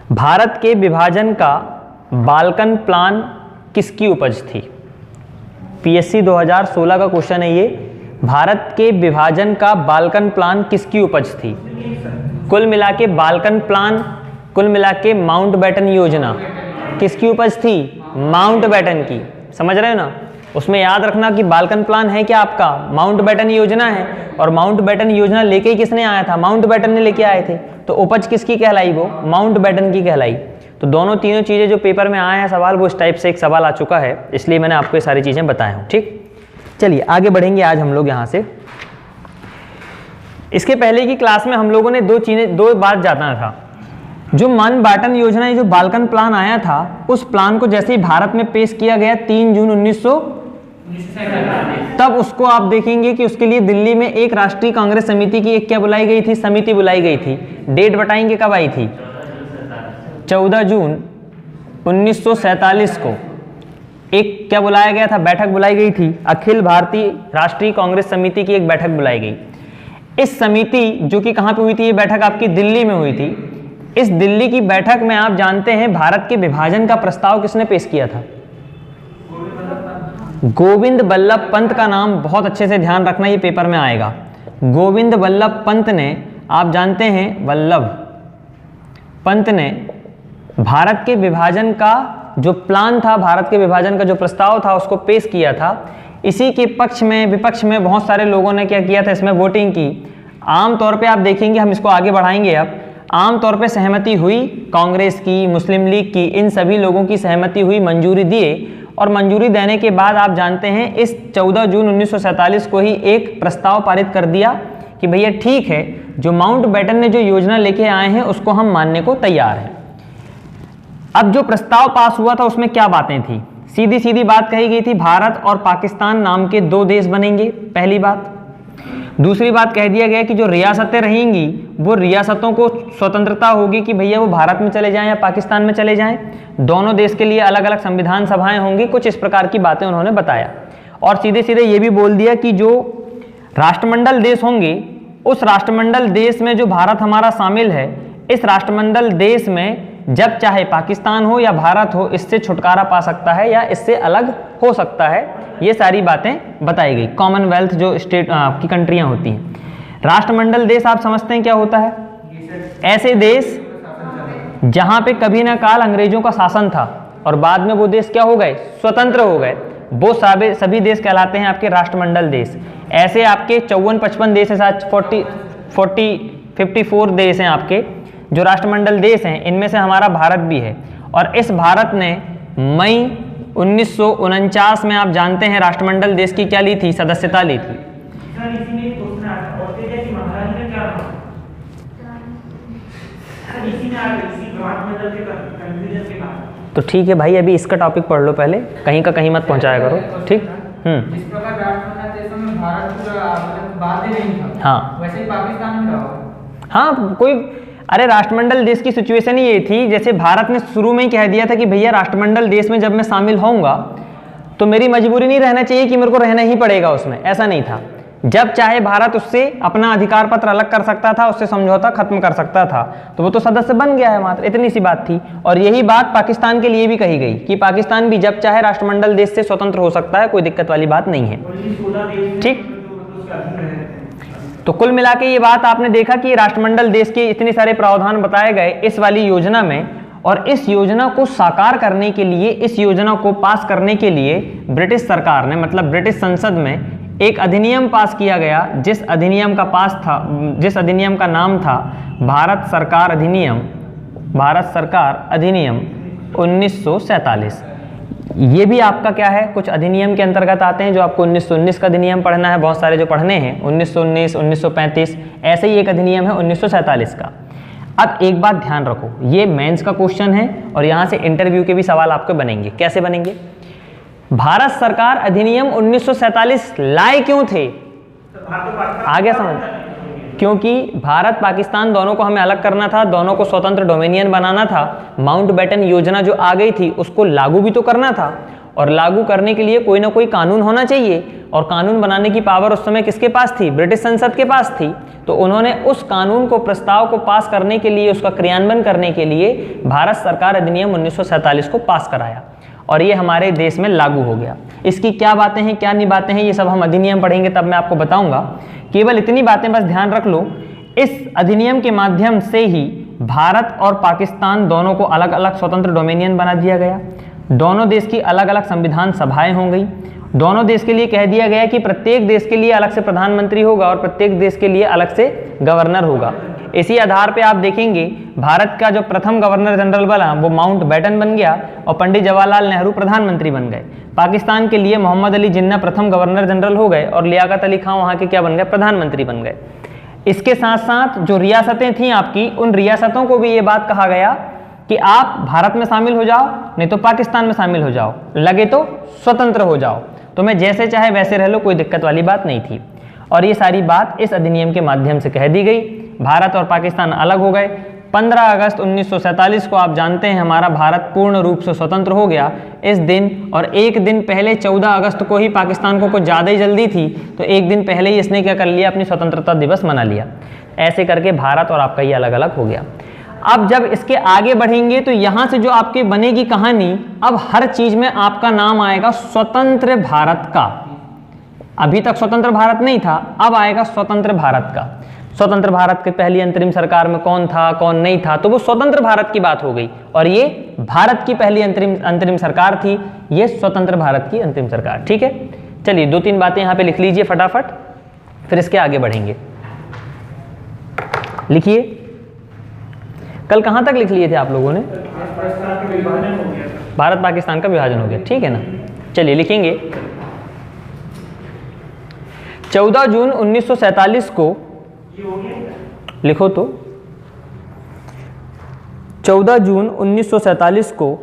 भारत के विभाजन का बाल्कन प्लान किसकी उपज थी? पीएससी 2016 का क्वेश्चन है ये। भारत के विभाजन का बाल्कन प्लान किसकी उपज थी? कुल मिला के बाल्कन प्लान, कुल मिला के माउंटबेटन योजना किसकी उपज थी? माउंटबेटन की। समझ रहे हो ना? उसमें याद रखना कि बाल्कन प्लान है क्या आपका? माउंटबेटन योजना है। और माउंटबेटन योजना लेके किसने आया था? माउंटबेटन ने लेके आए थे। तो उपज किसकी कहलाई? वो माउंटबेटन की कहलाई। तो दोनों तीनों चीज़ें जो पेपर में आए हैं सवाल, वो इस टाइप से एक सवाल आ चुका है, इसलिए मैंने आपको ये सारी चीज़ें बताया हूँ। ठीक, चलिए आगे बढ़ेंगे आज हम लोग यहाँ से। इसके पहले की क्लास में हम लोगों ने दो बात जाना था। जो माउंटबेटन योजना, जो बाल्कन प्लान आया था, उस प्लान को जैसे ही भारत में पेश किया गया 3 जून 1900, तब उसको आप देखेंगे कि उसके लिए दिल्ली में एक राष्ट्रीय कांग्रेस समिति की एक क्या बुलाई गई थी? समिति बुलाई गई थी। डेट बताएंगे कब आई थी? 14 जून 1947 को एक क्या बुलाया गया था? बैठक बुलाई गई थी। अखिल भारतीय राष्ट्रीय कांग्रेस समिति की एक बैठक बुलाई गई। इस समिति जो कि कहाँ पे हुई थी? ये बैठक आपकी दिल्ली में हुई थी। इस दिल्ली की बैठक में आप जानते हैं भारत के विभाजन का प्रस्ताव किसने पेश किया था? गोविंद बल्लभ पंत का नाम बहुत अच्छे से ध्यान रखना, ये पेपर में आएगा। गोविंद बल्लभ पंत ने, आप जानते हैं वल्लभ पंत ने भारत के विभाजन का जो प्लान था, भारत के विभाजन का जो प्रस्ताव था, उसको पेश किया था। इसी के पक्ष में, विपक्ष में बहुत सारे लोगों ने क्या किया था? इसमें वोटिंग की। आमतौर पे आप देखेंगे, हम इसको आगे बढ़ाएंगे अब, आमतौर पे सहमति हुई कांग्रेस की, मुस्लिम लीग की, इन सभी लोगों की सहमति हुई, मंजूरी दिए। और मंजूरी देने के बाद आप जानते हैं इस 14 जून 1947 को ही एक प्रस्ताव पारित कर दिया कि भैया ठीक है, जो माउंटबेटन ने जो योजना लेके आए हैं उसको हम मानने को तैयार हैं। अब जो प्रस्ताव पास हुआ था उसमें क्या बातें थी? सीधी सीधी बात कही गई थी, भारत और पाकिस्तान नाम के 2 देश बनेंगे, पहली बात। दूसरी बात कह दिया गया कि जो रियासतें रहेंगी वो रियासतों को स्वतंत्रता होगी कि भैया वो भारत में चले जाएं या पाकिस्तान में चले जाएं। दोनों देश के लिए अलग अलग संविधान सभाएं होंगी। कुछ इस प्रकार की बातें उन्होंने बताया। और सीधे सीधे ये भी बोल दिया कि जो राष्ट्रमंडल देश होंगे, उस राष्ट्रमंडल देश में जो भारत हमारा शामिल है, इस राष्ट्रमंडल देश में जब चाहे पाकिस्तान हो या भारत हो, इससे छुटकारा पा सकता है या इससे अलग हो सकता है। ये सारी बातें बताई गई। कॉमनवेल्थ जो स्टेट की कंट्रियां होती हैं, राष्ट्रमंडल देश आप समझते हैं क्या होता है? ऐसे देश जहां पे कभी ना काल अंग्रेजों का शासन था और बाद में वो देश क्या हो गए? स्वतंत्र हो गए। वो सभी देश कहलाते हैं आपके राष्ट्रमंडल देश। ऐसे आपके 54-55 देश हैं, 54 देश हैं आपके जो राष्ट्रमंडल देश हैं। इनमें से हमारा भारत भी है। और इस भारत ने मई 1949 में आप जानते हैं राष्ट्रमंडल देश की क्या ली थी? सदस्यता ली थी। तो ठीक है भाई, अभी इसका टॉपिक पढ़ लो पहले, कहीं का कहीं मत पहुंचाया करो। ठीक। जिस प्रकार राष्ट्रमंडल देशों में भारत पूरा बाध्य नहीं था, हाँ वैसे ही पाकिस्तान में रहा। हाँ, कोई, अरे राष्ट्रमंडल देश की सिचुएशन ही ये थी, जैसे भारत ने शुरू में ही कह दिया था कि भैया राष्ट्रमंडल देश में जब मैं शामिल होऊंगा तो मेरी मजबूरी नहीं रहना चाहिए कि मेरे को रहना ही पड़ेगा उसमें। ऐसा नहीं था। जब चाहे भारत उससे अपना अधिकार पत्र अलग कर सकता था, उससे समझौता खत्म कर सकता था। तो वो तो सदस्य बन गया है, मात्र इतनी सी बात थी। और यही बात पाकिस्तान के लिए भी कही गई कि पाकिस्तान भी जब चाहे राष्ट्रमंडल देश से स्वतंत्र हो सकता है, कोई दिक्कत वाली बात नहीं है। ठीक। तो कुल मिला के ये बात आपने देखा कि राष्ट्रमंडल देश के इतने सारे प्रावधान बताए गए इस वाली योजना में। और इस योजना को साकार करने के लिए, इस योजना को पास करने के लिए ब्रिटिश सरकार ने, मतलब ब्रिटिश संसद में एक अधिनियम पास किया गया, जिस अधिनियम का नाम था भारत सरकार अधिनियम 1947। ये भी आपका क्या है? कुछ अधिनियम के अंतर्गत आते हैं जो आपको 1919 का अधिनियम पढ़ना है, बहुत सारे जो पढ़ने हैं, 1919, 1935, ऐसे ही एक अधिनियम है 1947 का। अब एक बात ध्यान रखो, ये मेंस का क्वेश्चन है और यहाँ से इंटरव्यू के भी सवाल आपके बनेंगे। कैसे बनेंगे? भारत सरकार अधिनियम 1947 लाए क्यों थे? आगे समझ। क्योंकि भारत पाकिस्तान दोनों को हमें अलग करना था, दोनों को स्वतंत्र डोमिनियन बनाना था। माउंटबेटन योजना जो आ गई थी उसको लागू भी तो करना था। और लागू करने के लिए कोई ना कोई कानून होना चाहिए, और कानून बनाने की पावर उस समय किसके पास थी? ब्रिटिश संसद के पास थी। तो उन्होंने उस कानून को, प्रस्ताव को पास करने के लिए, उसका क्रियान्वयन करने के लिए भारत सरकार अधिनियम 1947 को पास कराया और ये हमारे देश में लागू हो गया। इसकी क्या बातें हैं, क्या नहीं बातें हैं, ये सब हम अधिनियम पढ़ेंगे तब मैं आपको बताऊंगा। केवल इतनी बातें बस ध्यान रख लो, इस अधिनियम के माध्यम से ही भारत और पाकिस्तान दोनों को अलग अलग स्वतंत्र डोमेनियन बना दिया गया। दोनों देश की अलग अलग संविधान सभाएं हो गई। दोनों देश के लिए कह दिया गया कि प्रत्येक देश के लिए अलग से प्रधानमंत्री होगा और प्रत्येक देश के लिए अलग से गवर्नर होगा। इसी आधार पे आप देखेंगे भारत का जो प्रथम गवर्नर जनरल बना वो माउंट बैटन बन गया और पंडित जवाहरलाल नेहरू प्रधानमंत्री बन गए। पाकिस्तान के लिए मोहम्मद अली जिन्ना प्रथम गवर्नर जनरल हो गए और लियाकत अली खां वहाँ के क्या बन गए? प्रधानमंत्री बन गए। इसके साथ साथ जो रियासतें थीं आपकी, उन रियासतों को भी ये बात कहा गया कि आप भारत में शामिल हो जाओ, नहीं तो पाकिस्तान में शामिल हो जाओ, लगे तो स्वतंत्र हो जाओ, तुम्हें जैसे चाहे वैसे रह लो, कोई दिक्कत वाली बात नहीं थी। और ये सारी बात इस अधिनियम के माध्यम से कह दी गई। भारत और पाकिस्तान अलग हो गए। 15 अगस्त 1947 को आप जानते हैं हमारा भारत पूर्ण रूप से स्वतंत्र हो गया इस दिन। और एक दिन पहले 14 अगस्त को ही पाकिस्तान को कुछ ज़्यादा ही जल्दी थी, तो एक दिन पहले ही इसने क्या कर लिया? अपनी स्वतंत्रता दिवस मना लिया। ऐसे करके भारत और आपका ये अलग अलग हो गया। अब जब इसके आगे बढ़ेंगे तो यहाँ से जो आपकी बनेगी कहानी, अब हर चीज़ में आपका नाम आएगा स्वतंत्र भारत का। अभी तक स्वतंत्र भारत नहीं था, अब आएगा स्वतंत्र भारत का। स्वतंत्र भारत के पहली अंतरिम सरकार में कौन था, कौन नहीं था, तो वो स्वतंत्र भारत की बात हो गई। और ये भारत की पहली अंतरिम सरकार थी, ये स्वतंत्र भारत की अंतिम सरकार। ठीक है, चलिए 2-3 बातें यहाँ पे लिख लीजिए फटाफट, फिर इसके आगे बढ़ेंगे। लिखिए, कल कहाँ तक लिख लिए थे आप लोगों ने? भारत पाकिस्तान का विभाजन हो गया, ठीक है ना। चलिए लिखेंगे, 14 जून 1947 को लिखो तो 14 जून 1947 को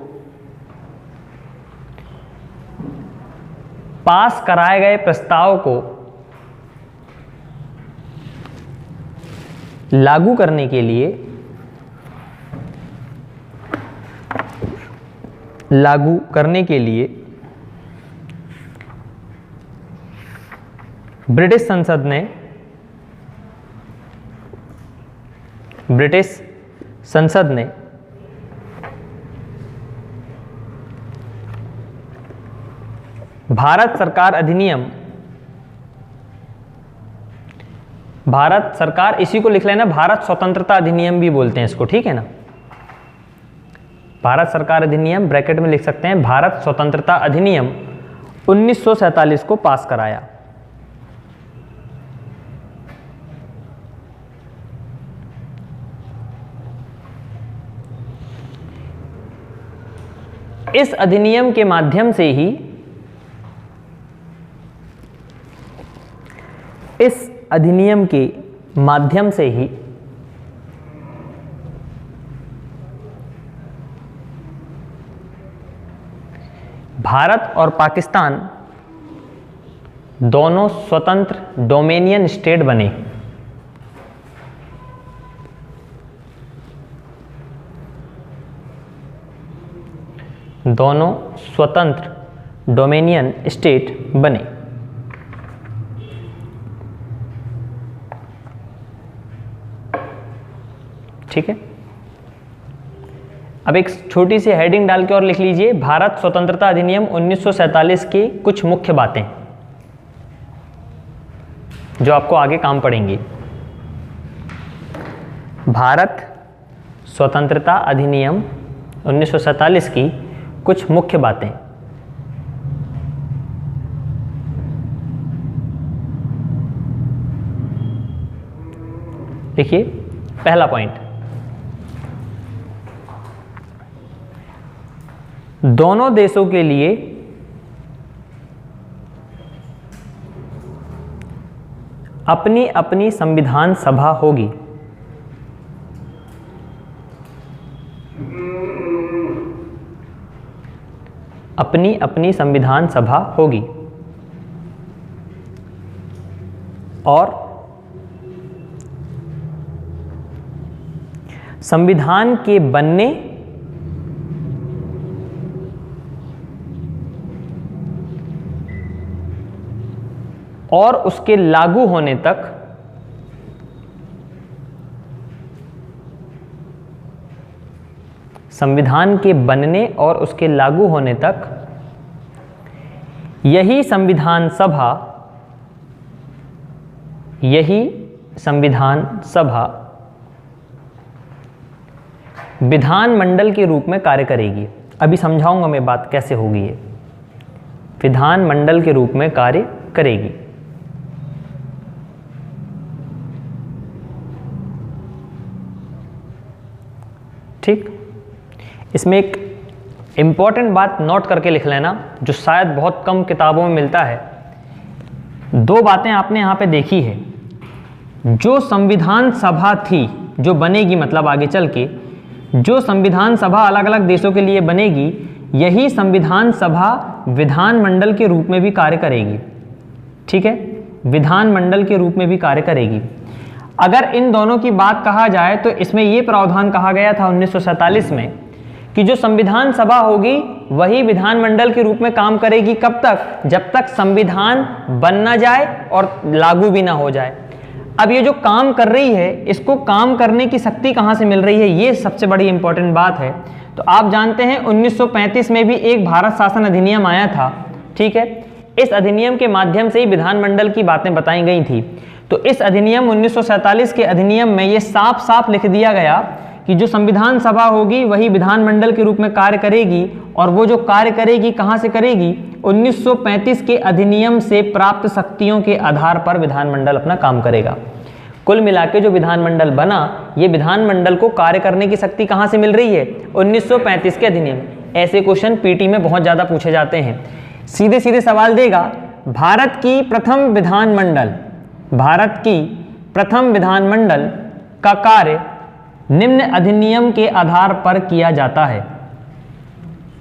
पास कराए गए प्रस्ताव को लागू करने के लिए ब्रिटिश संसद ने भारत सरकार, इसी को लिख लेना, भारत स्वतंत्रता अधिनियम भी बोलते हैं इसको, ठीक है ना। भारत सरकार अधिनियम ब्रैकेट में लिख सकते हैं, भारत स्वतंत्रता अधिनियम 1947 को पास कराया। इस अधिनियम के माध्यम से ही भारत और पाकिस्तान दोनों स्वतंत्र डोमेनियन स्टेट बने। दोनों स्वतंत्र डोमेनियन स्टेट बने। ठीक है, अब एक छोटी सी हेडिंग डाल के और लिख लीजिए, भारत स्वतंत्रता अधिनियम 1947 की कुछ मुख्य बातें जो आपको आगे काम पड़ेंगी। भारत स्वतंत्रता अधिनियम 1947 की कुछ मुख्य बातें। देखिए, पहला पॉइंट, दोनों देशों के लिए अपनी अपनी संविधान सभा होगी। अपनी अपनी संविधान सभा होगी और संविधान के बनने और उसके लागू होने तक संविधान के बनने और उसके लागू होने तक यही संविधान सभा विधानमंडल के रूप में कार्य करेगी। अभी समझाऊंगा मैं बात कैसे होगी ये। विधानमंडल के रूप में कार्य करेगी। ठीक, इसमें एक इंपॉर्टेंट बात नोट करके लिख लेना, जो शायद बहुत कम किताबों में मिलता है। दो बातें आपने यहाँ पे देखी है। जो संविधान सभा थी, जो बनेगी, मतलब आगे चल के जो संविधान सभा अलग अलग देशों के लिए बनेगी, यही संविधान सभा विधानमंडल के रूप में भी कार्य करेगी। ठीक है, विधानमंडल के रूप में भी कार्य करेगी। अगर इन दोनों की बात कहा जाए तो इसमें यह प्रावधान कहा गया था 1947 में कि जो संविधान सभा होगी वही विधानमंडल के रूप में काम करेगी। कब तक? जब तक संविधान बन ना जाए और लागू भी ना हो जाए। अब ये जो काम कर रही है, इसको काम करने की शक्ति कहाँ से मिल रही है, ये सबसे बड़ी इंपॉर्टेंट बात है। तो आप जानते हैं 1935 में भी एक भारत शासन अधिनियम आया था। ठीक है, इस अधिनियम के माध्यम से ही विधानमंडल की बातें बताई गई थी। तो इस अधिनियम 1947 के अधिनियम में ये साफ साफ लिख दिया गया कि जो संविधान सभा होगी वही विधानमंडल के रूप में कार्य करेगी, और वो जो कार्य करेगी कहाँ से करेगी? 1935 के अधिनियम से प्राप्त शक्तियों के आधार पर विधानमंडल अपना काम करेगा। कुल मिलाके जो विधानमंडल बना, ये विधानमंडल को कार्य करने की शक्ति कहाँ से मिल रही है? 1935 के अधिनियम। ऐसे क्वेश्चन पीटी में बहुत ज़्यादा पूछे जाते हैं। सीधे सीधे सवाल देगा, भारत की प्रथम विधानमंडल का कार्य निम्न अधिनियम के आधार पर किया जाता है।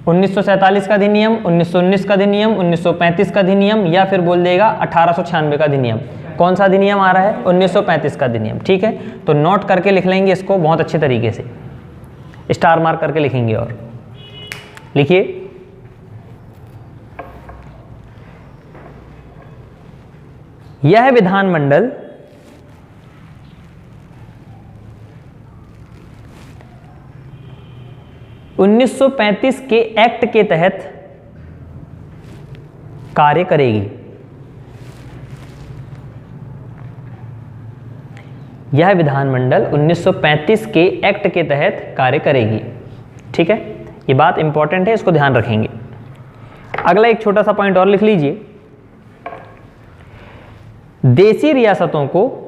1947 का अधिनियम, 1919 का अधिनियम, 1935 का अधिनियम, या फिर बोल देगा 1896 का अधिनियम। कौन सा अधिनियम आ रहा है? 1935 का अधिनियम। ठीक है, तो नोट करके लिख लेंगे इसको बहुत अच्छे तरीके से, स्टार मार्क करके लिखेंगे। और लिखिए, यह विधानमंडल (1935) के एक्ट के तहत कार्य करेगी। यह विधानमंडल 1935 के एक्ट के तहत कार्य करेगी। ठीक है, ये बात इंपॉर्टेंट है, इसको ध्यान रखेंगे। अगला एक छोटा सा पॉइंट और लिख लीजिए। देशी रियासतों को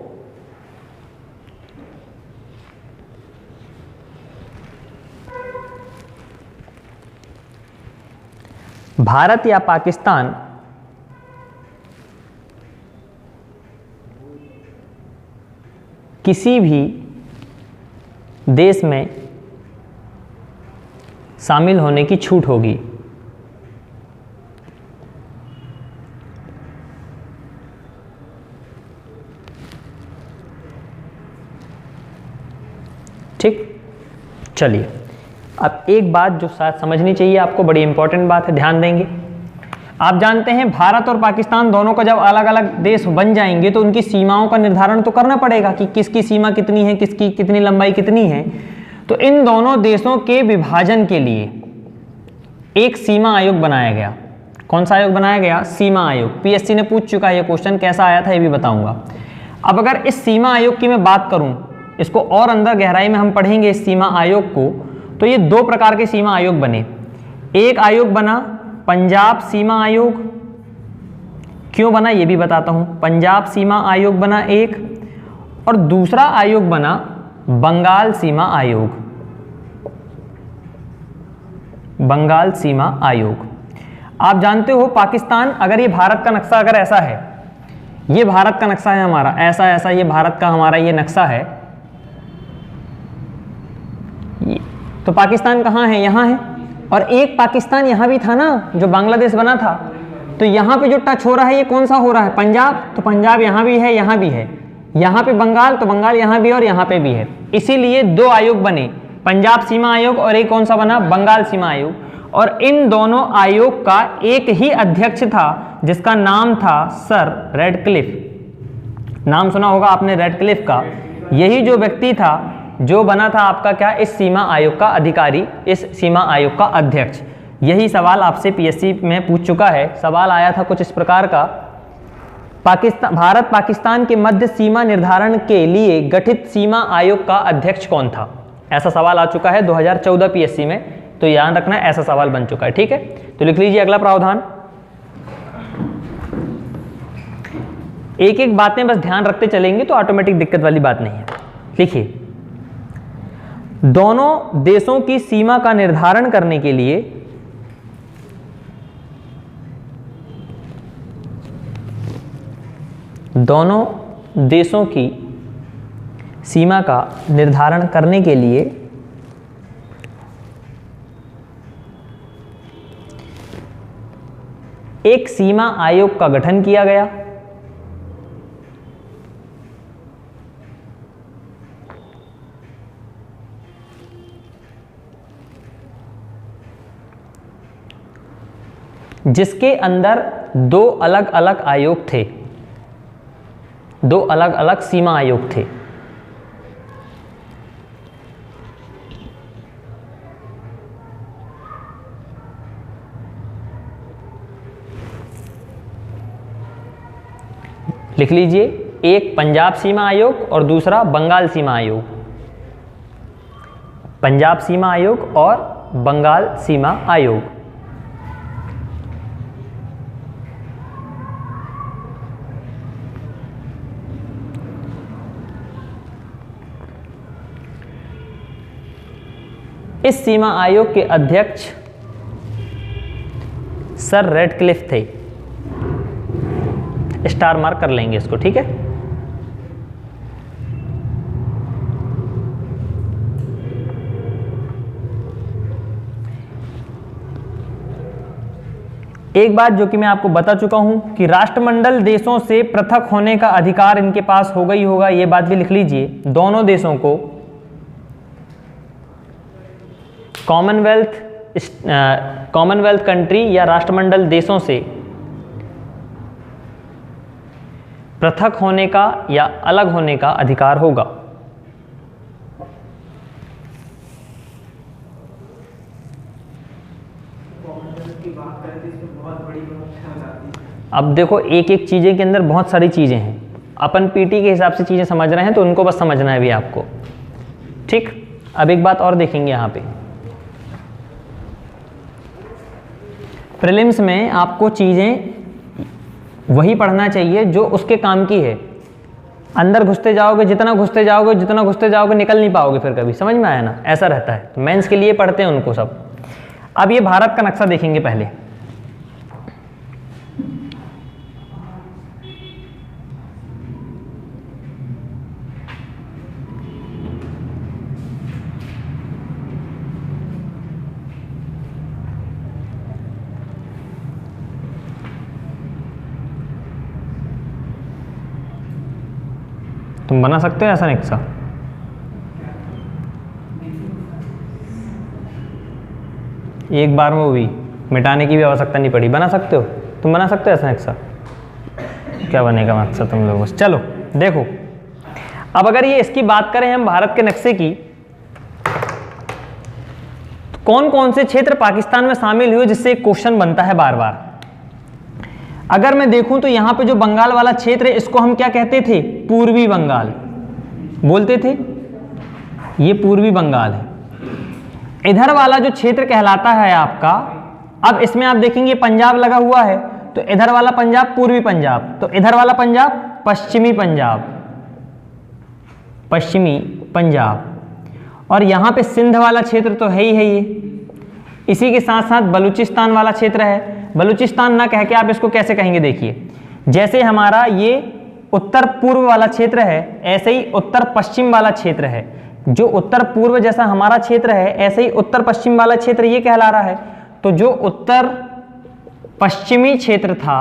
भारत या पाकिस्तान किसी भी देश में शामिल होने की छूट होगी। ठीक, चलिए अब एक बात जो शायद समझनी चाहिए आपको, बड़ी इंपॉर्टेंट बात है, ध्यान देंगे। आप जानते हैं भारत और पाकिस्तान दोनों का जब अलग अलग देश बन जाएंगे तो उनकी सीमाओं का निर्धारण तो करना पड़ेगा कि किसकी सीमा कितनी है, किसकी कितनी लंबाई कितनी है। तो इन दोनों देशों के विभाजन के लिए एक सीमा आयोग बनाया गया। कौन सा आयोग बनाया गया? सीमा आयोग। पीएससी ने पूछ चुका है ये क्वेश्चन, कैसा आया था ये भी बताऊंगा। अब अगर इस सीमा आयोग की मैं बात करूं, इसको और अंदर गहराई में हम पढ़ेंगे इस सीमा आयोग को, तो ये दो प्रकार के सीमा आयोग बने। एक आयोग बना पंजाब सीमा आयोग। क्यों बना ये भी बताता हूं। पंजाब सीमा आयोग बना एक, और दूसरा आयोग बना बंगाल सीमा आयोग। बंगाल सीमा आयोग। आप जानते हो पाकिस्तान, अगर ये भारत का नक्शा अगर ऐसा है, ये भारत का नक्शा है हमारा, ऐसा ऐसा ये भारत का हमारा ये नक्शा है, तो पाकिस्तान कहाँ है? यहाँ है। और एक पाकिस्तान यहाँ भी था ना, जो बांग्लादेश बना था, तो यहाँ पे जो टच हो रहा है ये कौन सा हो रहा है? पंजाब। तो पंजाब यहाँ भी है, यहाँ भी है। यहाँ पे बंगाल, तो बंगाल यहाँ भी है और यहाँ पे भी है। इसीलिए दो आयोग बने, पंजाब सीमा आयोग और एक कौन सा बना? बंगाल सीमा आयोग। और इन दोनों आयोग का एक ही अध्यक्ष था जिसका नाम था सर रेडक्लिफ। नाम सुना होगा आपने रेडक्लिफ का। यही जो व्यक्ति था जो बना था आपका क्या, इस सीमा आयोग का अधिकारी, इस सीमा आयोग का अध्यक्ष। यही सवाल आपसे पीएससी में पूछ चुका है। सवाल आया था कुछ इस प्रकार का, भारत पाकिस्तान के मध्य सीमा निर्धारण के लिए गठित सीमा आयोग का अध्यक्ष कौन था। ऐसा सवाल आ चुका है 2014 पीएससी में, तो याद रखना ऐसा सवाल बन चुका है। ठीक है, तो लिख लीजिए अगला प्रावधान। एक एक बातें बस ध्यान रखते चलेंगे तो ऑटोमेटिक दिक्कत वाली बात नहीं है। लिखिए, दोनों देशों की सीमा का निर्धारण करने के लिए दोनों देशों की सीमा का निर्धारण करने के लिए एक सीमा आयोग का गठन किया गया। जिसके अंदर दो अलग अलग आयोग थे, दो अलग अलग सीमा आयोग थे। लिख लीजिए, एक पंजाब सीमा आयोग और दूसरा बंगाल सीमा आयोग। पंजाब सीमा आयोग और बंगाल सीमा आयोग। इस सीमा आयोग के अध्यक्ष सर रेडक्लिफ थे। स्टार मार्क कर लेंगे इसको, ठीक है। एक बात जो कि मैं आपको बता चुका हूं कि राष्ट्रमंडल देशों से पृथक होने का अधिकार इनके पास होगा ही होगा, यह बात भी लिख लीजिए। दोनों देशों को कॉमनवेल्थ कंट्री या राष्ट्रमंडल देशों से पृथक होने का या अलग होने का अधिकार होगा। अब देखो, एक एक चीजें के अंदर बहुत सारी चीजें हैं। अपन पीटी के हिसाब से चीजें समझ रहे हैं तो उनको बस समझना है भी आपको, ठीक। अब एक बात और देखेंगे यहाँ पे, प्रीलिम्स में आपको चीजें वही पढ़ना चाहिए जो उसके काम की है। अंदर घुसते जाओगे, जितना घुसते जाओगे निकल नहीं पाओगे फिर कभी, समझ में आया ना, ऐसा रहता है। तो मेंस के लिए पढ़ते हैं उनको सब। अब ये भारत का नक्शा देखेंगे पहले। तुम बना सकते हो ऐसा नक्शा? एक बार में वो भी मिटाने की भी आवश्यकता नहीं पड़ी, बना सकते हो, तुम बना सकते हो ऐसा नक्शा। क्या बनेगा नक्शा तुम लोगों से? चलो देखो, अब अगर ये इसकी बात करें हम भारत के नक्शे की, तो कौन कौन से क्षेत्र पाकिस्तान में शामिल हुए, जिससे एक क्वेश्चन बनता है बार बार। अगर मैं देखूं तो यहां पे जो बंगाल वाला क्षेत्र है, इसको हम क्या कहते थे? पूर्वी बंगाल बोलते थे। ये पूर्वी बंगाल है। इधर वाला जो क्षेत्र कहलाता है आपका, अब इसमें आप देखेंगे पंजाब लगा हुआ है, तो इधर वाला पंजाब पूर्वी पंजाब, तो इधर वाला पंजाब पश्चिमी पंजाब, पश्चिमी पंजाब। और यहां पे सिंध वाला क्षेत्र तो है ही है ये। इसी के साथ साथ बलूचिस्तान वाला क्षेत्र है। बलूचिस्तान ना कह के आप इसको कैसे कहेंगे? देखिए, जैसे हमारा ये उत्तर पूर्व वाला क्षेत्र है, ऐसे ही उत्तर पश्चिम वाला क्षेत्र है। जो उत्तर पूर्व जैसा हमारा क्षेत्र है, ऐसे ही उत्तर पश्चिम वाला क्षेत्र ये कहला रहा है। तो जो उत्तर पश्चिमी क्षेत्र था,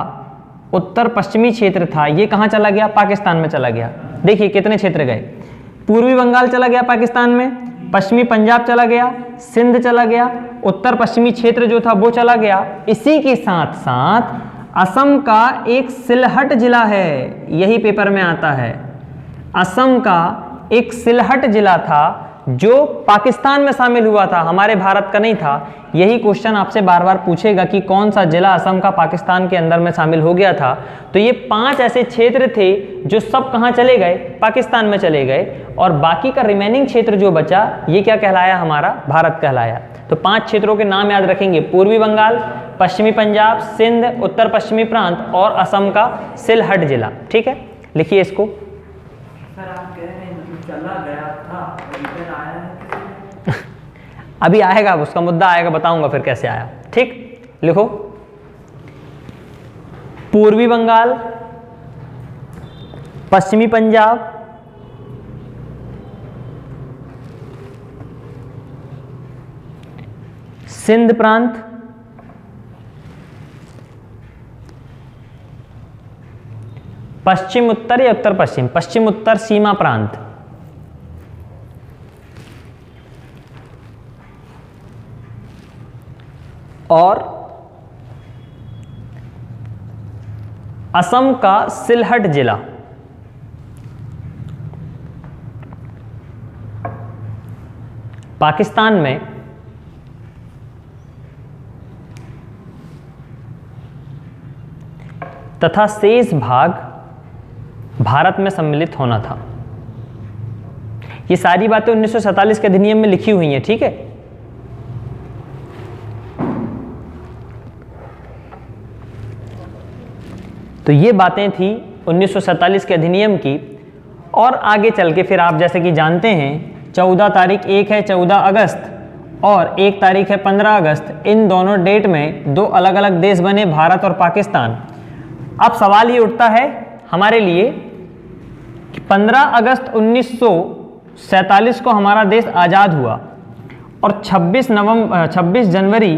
उत्तर पश्चिमी क्षेत्र था, ये कहाँ चला गया? पाकिस्तान में चला गया। देखिए कितने क्षेत्र गए। पूर्वी बंगाल चला गया पाकिस्तान में, पश्चिमी पंजाब चला गया, सिंध चला गया, उत्तर पश्चिमी क्षेत्र जो था वो चला गया। इसी के साथ साथ असम का एक सिलहट जिला है, यही पेपर में आता है। असम का एक सिलहट जिला था जो पाकिस्तान में शामिल हुआ था, हमारे भारत का नहीं था। यही क्वेश्चन आपसे बार बार पूछेगा कि कौन सा जिला असम का पाकिस्तान के अंदर में शामिल हो गया था। तो ये 5 ऐसे क्षेत्र थे जो सब कहाँ चले गए, पाकिस्तान में चले गए, और बाकी का रिमेनिंग क्षेत्र जो बचा ये क्या कहलाया, हमारा भारत कहलाया। तो 5 क्षेत्रों के नाम याद रखेंगे, पूर्वी बंगाल, पश्चिमी पंजाब, सिंध, उत्तर पश्चिमी प्रांत और असम का सिलहट जिला। ठीक है, लिखिए इसको। सर आप कह रहे हैं मतलब चला गया था, रिटर्न आया है अभी आएगा, उसका मुद्दा आएगा, बताऊंगा फिर कैसे आया। ठीक, लिखो पूर्वी बंगाल, पश्चिमी पंजाब, सिंध प्रांत, पश्चिम उत्तर या उत्तर पश्चिम, पश्चिम उत्तर सीमा प्रांत, और असम का सिलहट जिला। पाकिस्तान में तथा शेष भाग भारत में सम्मिलित होना था। ये सारी बातें 1947 के अधिनियम में लिखी हुई हैं। ठीक है, तो ये बातें थी 1947 के अधिनियम की। और आगे चल के फिर आप जैसे कि जानते हैं 14 तारीख एक है 14 अगस्त और 1 तारीख है 15 अगस्त, इन दोनों डेट में 2 अलग अलग देश बने, भारत और पाकिस्तान। अब सवाल ये उठता है हमारे लिए कि 15 अगस्त 1947 को हमारा देश आज़ाद हुआ और 26 जनवरी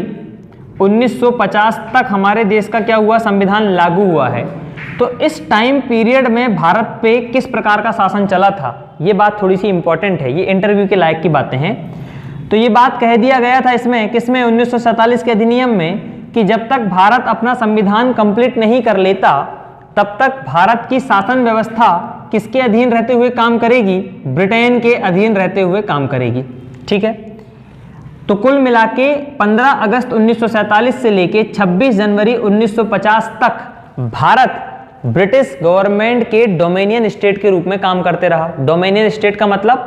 1950 तक हमारे देश का क्या हुआ, संविधान लागू हुआ है। तो इस टाइम पीरियड में भारत पे किस प्रकार का शासन चला था, ये बात थोड़ी सी इंपॉर्टेंट है, ये इंटरव्यू के लायक की बातें हैं। तो ये बात कह दिया गया था इसमें, किसमें, 1947 के अधिनियम में, कि जब तक भारत अपना संविधान कंप्लीट नहीं कर लेता तब तक भारत की शासन व्यवस्था किसके अधीन रहते हुए काम करेगी, ब्रिटेन के अधीन रहते हुए काम करेगी। ठीक है, तो कुल मिला के 15 अगस्त 1947 से लेके 26 जनवरी 1950 तक भारत ब्रिटिश गवर्नमेंट के डोमिनियन स्टेट के रूप में काम करते रहा। डोमिनियन स्टेट का मतलब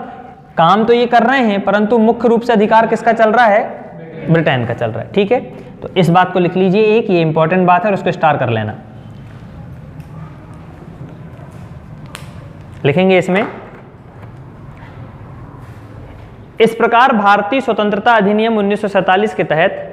काम तो ये कर रहे हैं परंतु मुख्य रूप से अधिकार किसका चल रहा है, ब्रिटेन का चल रहा है। ठीक है, तो इस बात को लिख लीजिए, एक ये इंपॉर्टेंट बात है और उसको स्टार कर लेना। लिखेंगे इसमें, इस प्रकार भारतीय स्वतंत्रता अधिनियम 1947 के तहत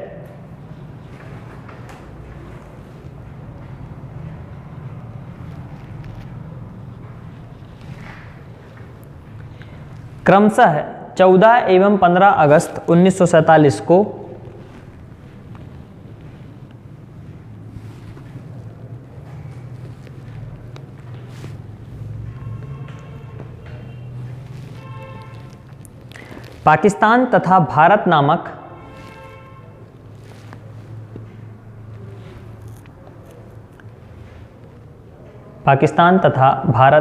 क्रमशः 14 एवं 15 अगस्त 1947 को पाकिस्तान तथा भारत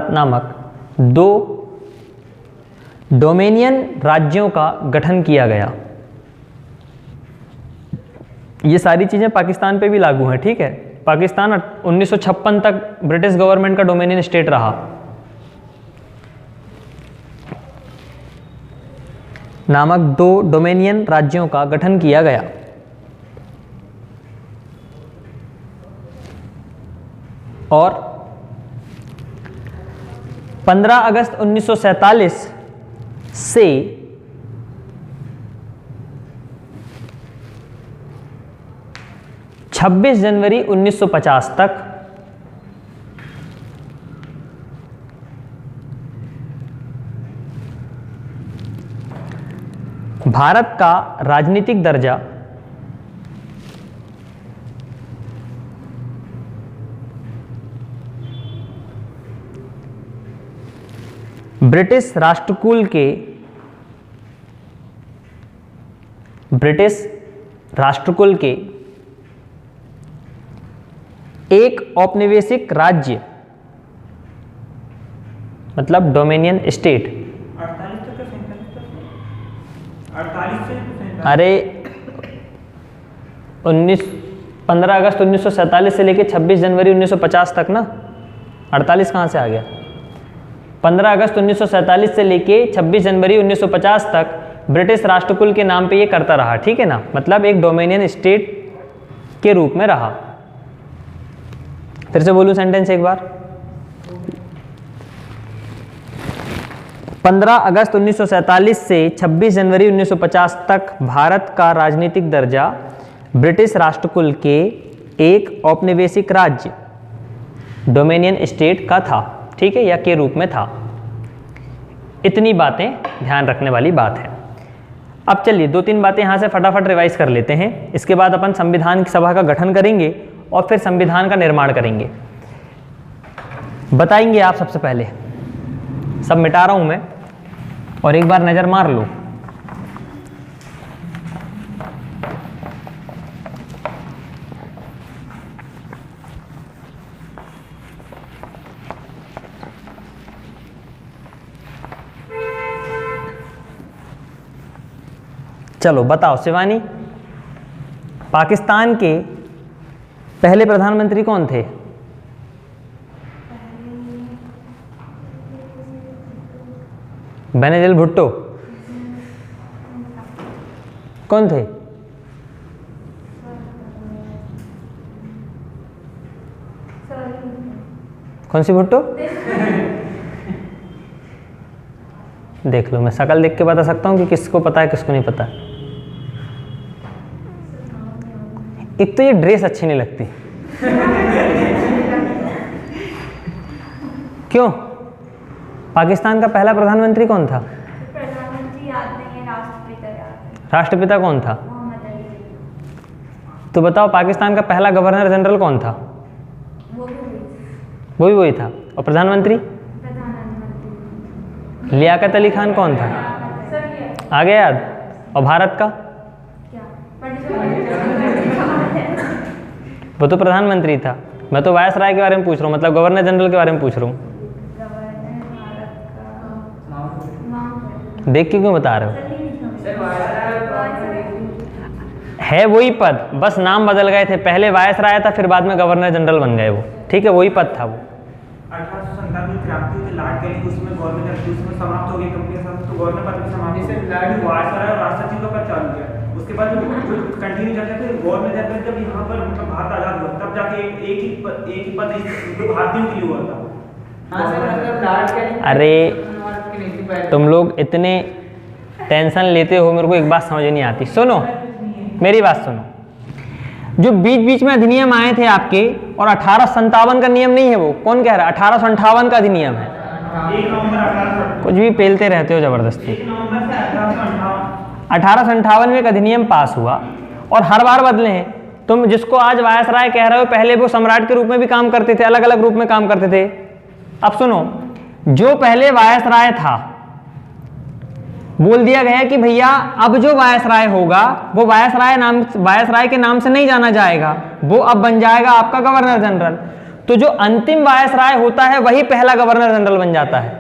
नामक 2 डोमेनियन राज्यों का गठन किया गया। ये सारी चीज़ें पाकिस्तान पे भी लागू हैं। ठीक है, पाकिस्तान 1956 तक ब्रिटिश गवर्नमेंट का डोमेनियन स्टेट रहा। नामक 2 डोमेनियन राज्यों का गठन किया गया और 15 अगस्त 1947 से 26 जनवरी 1950 तक भारत का राजनीतिक दर्जा ब्रिटिश राष्ट्रकूल के ब्रिटिश राष्ट्रकुल के एक औपनिवेशिक राज्य मतलब डोमिनियन स्टेट। 48 से अरे 15 अगस्त 1947 से लेकर 26 जनवरी 1950 तक ना, 48 कहाँ से आ गया? 15 अगस्त 1947 से लेके 26 जनवरी 1950 तक ब्रिटिश राष्ट्रकुल के नाम पे ये करता रहा, ठीक है ना, मतलब एक डोमिनियन स्टेट के रूप में रहा। फिर से बोलूं सेंटेंस एक बार। 15 अगस्त 1947 से 26 जनवरी 1950 तक भारत का राजनीतिक दर्जा ब्रिटिश राष्ट्रकुल के एक औपनिवेशिक राज्य डोमिनियन स्टेट का था, ठीक है, या के रूप में था। इतनी बातें ध्यान रखने वाली बात है। अब चलिए 2-3 बातें यहाँ से फटाफट रिवाइज कर लेते हैं। इसके बाद अपन संविधान की सभा का गठन करेंगे और फिर संविधान का निर्माण करेंगे। बताएंगे आप सबसे पहले, सब मिटा रहा हूं मैं और एक बार नजर मार लो। चलो बताओ शिवानी, पाकिस्तान के पहले प्रधानमंत्री कौन थे? बेनजीर भुट्टो। कौन थे? कौन सी भुट्टो? देख लो, मैं शक्ल देख के बता सकता हूँ कि किसको पता है किसको नहीं पता। एक तो ये ड्रेस अच्छी नहीं लगती। क्यों? पाकिस्तान का पहला प्रधानमंत्री कौन था? प्रधानमंत्री याद नहीं है, राष्ट्रपिता याद है। राष्ट्रपिता कौन था? मोहम्मद अली। तो बताओ पाकिस्तान का पहला गवर्नर जनरल कौन था? वो भी वही था। और प्रधानमंत्री? प्रधानमंत्री लियाकत अली खान कौन था? आ गया याद? और भारत का? क्या? वो तो प्रधानमंत्री था। मैं तो वायसराय के बारे में पूछ रहा हूँ, मतलब गवर्नर जनरल के बारे में पूछ रहा हूँ। देख के क्यों बता रहे हो? है वही पद, बस नाम बदल गए थे। पहले वायसराय था, फिर बाद में गवर्नर जनरल बन गए वो, ठीक है, वही पद था वो। 1897 में क्रांति हुई, लार्ड कैनिंग उसमें गवर्नर उसमें समाप्त हो गई, कंपनी समाप्त, तो गवर्नर पद भी समाप्त। जैसे जैसे लार्ड वायसराय और राष्ट्रपति का पद चालू किया। उसके बाद जो कंटिन्यू चलते थे गवर्नर जनरल, जब यहाँ पर मतलब भारत आजाद हुआ तब जाके एक ही पद भारतीयों के लिए हुआ था। हाँ सर, मतलब लार्ड कैनिंग अरे तुम लोग इतने टेंशन लेते हो, मेरे को एक बात समझ नहीं आती। सुनो मेरी बात सुनो, जो बीच बीच में अधिनियम आए थे आपके, और 1857 का नियम नहीं है वो, कौन कह रहा है? 1858 का अधिनियम है। 1 नवंबर 1858 कुछ भी पेलते रहते हो जबरदस्ती। 1 नवंबर से 1858 1858 में एक अधिनियम पास हुआ और हर बार बदले हैं। तुम जिसको आज वायसराय कह रहे हो, पहले वो सम्राट के रूप में भी काम करते थे, अलग अलग रूप में काम करते थे। अब सुनो, जो पहले वायसराय था, बोल दिया गया कि भैया अब जो वायसराय होगा वो वायसराय के नाम से नहीं जाना जाएगा, वो अब बन जाएगा आपका गवर्नर जनरल। तो जो अंतिम वायसराय होता है वही पहला गवर्नर जनरल बन जाता है।